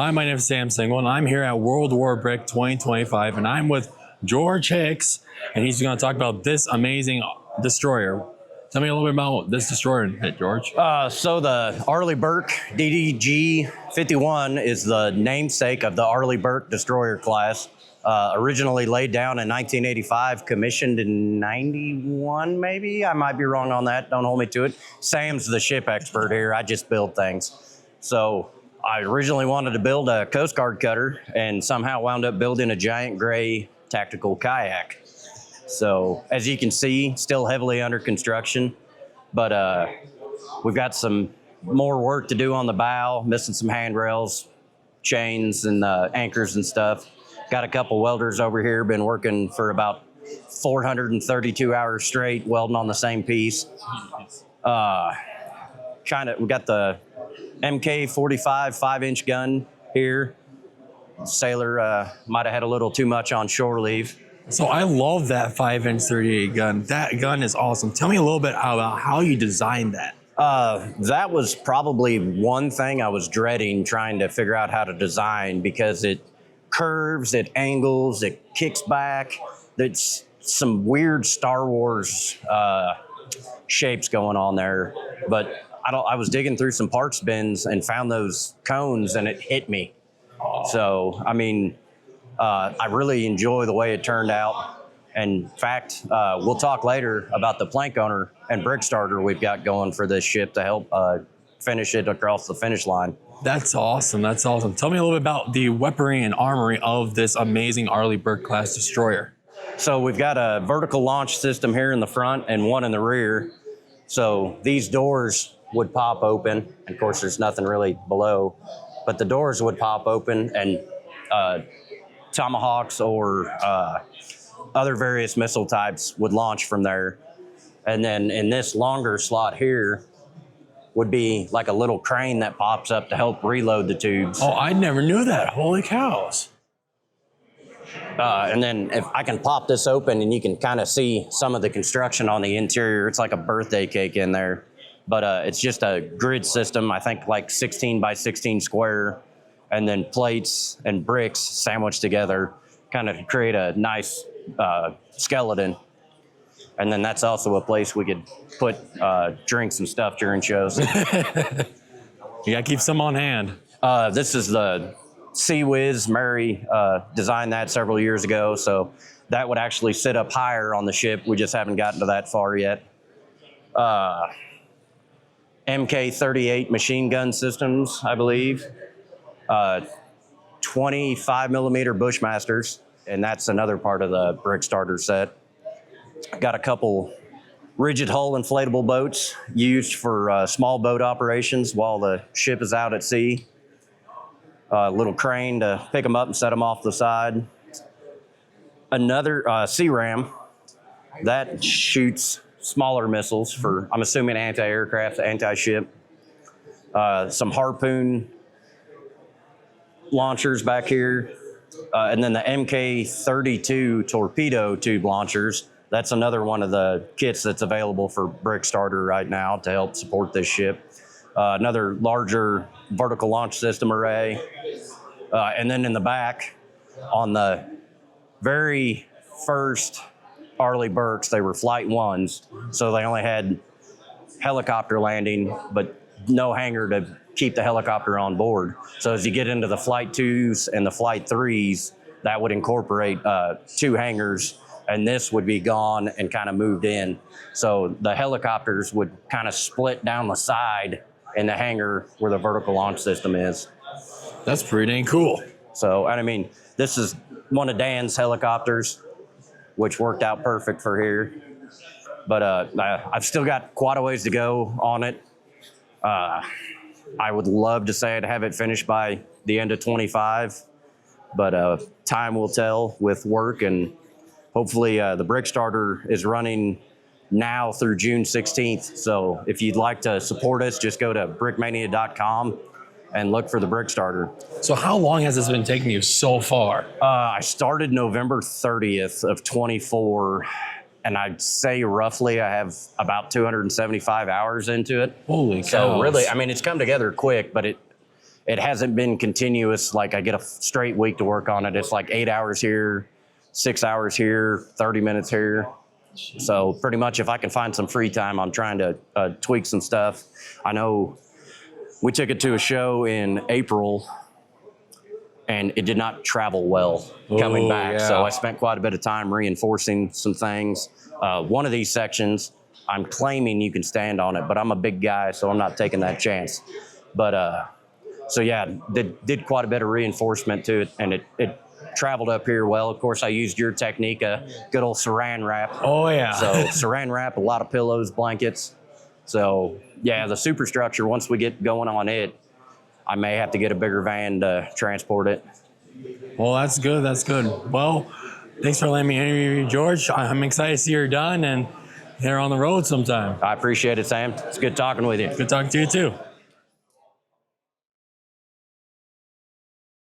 Hi, my name is Sam Single, and I'm here at World War Brick 2025, and I'm with George Hicks, and he's going to talk about this amazing destroyer. Tell me a little bit about this destroyer, George. So the Arleigh Burke DDG-51 is the namesake of the Arleigh Burke destroyer class. Originally laid down in 1985, commissioned in 91, maybe? I might be wrong on that. Don't hold me to it. Sam's the ship expert here. I just build things. So I originally wanted to build a Coast Guard cutter and somehow wound up building a giant gray tactical kayak. So as you can see, still heavily under construction, but we've got some more work to do on the bow, missing some handrails, chains, and anchors and stuff. Got a couple welders over here, been working for about 432 hours straight, welding on the same piece. We got the MK 45 5-inch gun here. Sailor might have had a little too much on shore leave. So I love that 5-inch 38 gun. That gun is awesome. Tell me a little bit about how you designed that. That was probably one thing I was dreading trying to figure out how to design, because it curves, it angles, it kicks back. It's some weird Star Wars shapes going on there. But I was digging through some parts bins and found those cones, and it hit me. So, I mean, I really enjoy the way it turned out. In fact, we'll talk later about the plank owner and Brickstarter we've got going for this ship to help finish it across the finish line. That's awesome. That's awesome. Tell me a little bit about the weaponry and armory of this amazing Arleigh Burke class destroyer. So we've got a vertical launch system here in the front and one in the rear. So these doors would pop open. And of course, there's nothing really below, but the doors would pop open, and Tomahawks or other various missile types would launch from there. And then in this longer slot here would be like a little crane that pops up to help reload the tubes. Oh, I never knew that. Holy cows. And then if I can pop this open and you can kind of see some of the construction on the interior. It's like a birthday cake in there, but it's just a grid system, I think like 16 by 16 square, and then plates and bricks sandwiched together, kind of create a nice skeleton. And then that's also a place we could put drinks and stuff during shows. You gotta keep some on hand. This is the Sea Whiz. Mary designed that several years ago, so that would actually sit up higher on the ship. We just haven't gotten to that far yet. MK 38 machine gun systems, I believe. 25 millimeter Bushmasters, and that's another part of the Brickstarter set. Got a couple rigid hull inflatable boats used for small boat operations while the ship is out at sea. A little crane to pick them up and set them off the side. Another C-Ram that shoots smaller missiles for, I'm assuming, anti-aircraft, anti-ship. Some Harpoon launchers back here. And then the MK-32 torpedo tube launchers. That's another one of the kits that's available for Brickstarter right now to help support this ship. Another larger vertical launch system array. And then in the back, on the very first Arleigh Burkes, they were Flight 1s, so they only had helicopter landing, but no hangar to keep the helicopter on board. So as you get into the Flight 2s and the Flight 3s, that would incorporate 2 hangars, and this would be gone and kind of moved in. So the helicopters would kind of split down the side in the hangar where the vertical launch system is. That's pretty dang cool. So, and I mean, this is one of Dan's helicopters, which worked out perfect for here. But I've still got quite a ways to go on it. I would love to say I'd have it finished by the end of 25, but time will tell with work, and hopefully the Brickstarter is running now through June 16th. So if you'd like to support us, just go to brickmania.com and look for the Brickstarter. So how long has this been taking you so far? I started November 30th of 24, and I'd say roughly I have about 275 hours into it. Holy cows. So really, I mean, it's come together quick, but it it hasn't been continuous. Like I get a straight week to work on it. It's like 8 hours here, 6 hours here, 30 minutes here. So pretty much if I can find some free time, I'm trying to tweak some stuff. I know we took it to a show in April and it did not travel well coming back. Yeah. So I spent quite a bit of time reinforcing some things. One of these sections, I'm claiming you can stand on it, but I'm a big guy, so I'm not taking that chance. But so yeah, did quite a bit of reinforcement to it, and it traveled up here well. Of course, I used your technique, good old saran wrap. Oh yeah. So saran wrap, a lot of pillows, blankets. So yeah, the superstructure, once we get going on it, I may have to get a bigger van to transport it. Well, that's good. That's good. Well, thanks for letting me interview you, George. I'm excited to see you're done and they're on the road sometime. I appreciate it, Sam. It's good talking with you. Good talking to you too.